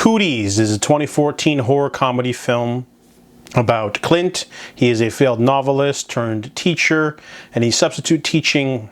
Cooties is a 2014 horror comedy film about Clint. He is a failed novelist turned teacher, and he's substitute teaching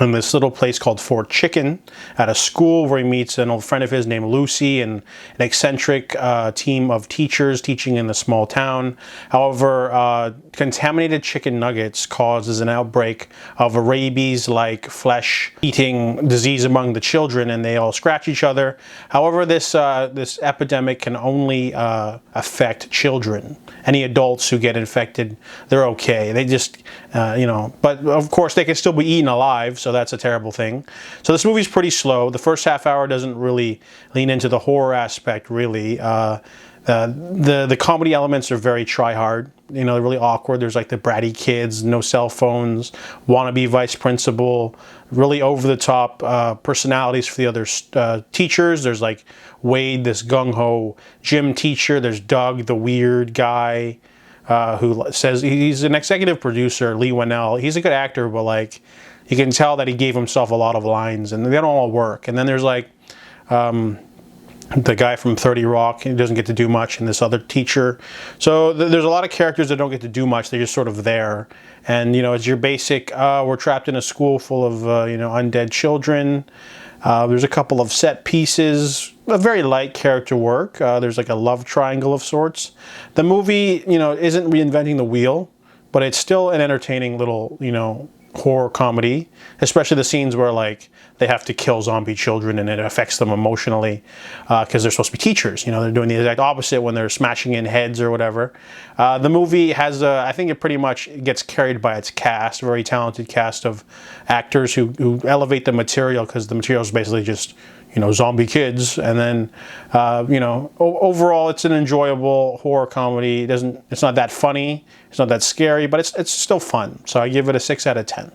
in this little place called Fort Chicken at a school where he meets an old friend of his named Lucy and an eccentric team of teachers teaching in the small town. However, contaminated chicken nuggets causes an outbreak of a rabies-like flesh-eating disease among the children, and they all scratch each other. However, this epidemic can only affect children. Any adults who get infected, they're okay. They just, but of course they can still be eaten alive, so that's a terrible thing. So this movie's pretty slow. The first half hour doesn't really lean into the horror aspect, really. The comedy elements are very try-hard. They're really awkward. There's like the bratty kids, no cell phones, wannabe vice principal, really over-the-top personalities for the other teachers. There's like Wade, this gung-ho gym teacher. There's Doug, the weird guy who says he's an executive producer, Lee Winnell. He's a good actor, but like you can tell that he gave himself a lot of lines, and they don't all work. And then there's like the guy from 30 Rock, he doesn't get to do much, and this other teacher. So there's a lot of characters that don't get to do much. They're just sort of there. And, it's your basic, we're trapped in a school full of, undead children. There's a couple of set pieces, a very light character work. There's like a love triangle of sorts. The movie, isn't reinventing the wheel, but it's still an entertaining little, horror comedy, especially the scenes where like they have to kill zombie children and it affects them emotionally because they're supposed to be teachers. They're doing the exact opposite when they're smashing in heads or whatever. The movie has I think it pretty much gets carried by its cast, a very talented cast of actors who elevate the material, because the material is basically just zombie kids. And then overall it's an enjoyable horror comedy. It's not that funny, it's not that scary, but it's still fun. So I give it a 6 out of 10.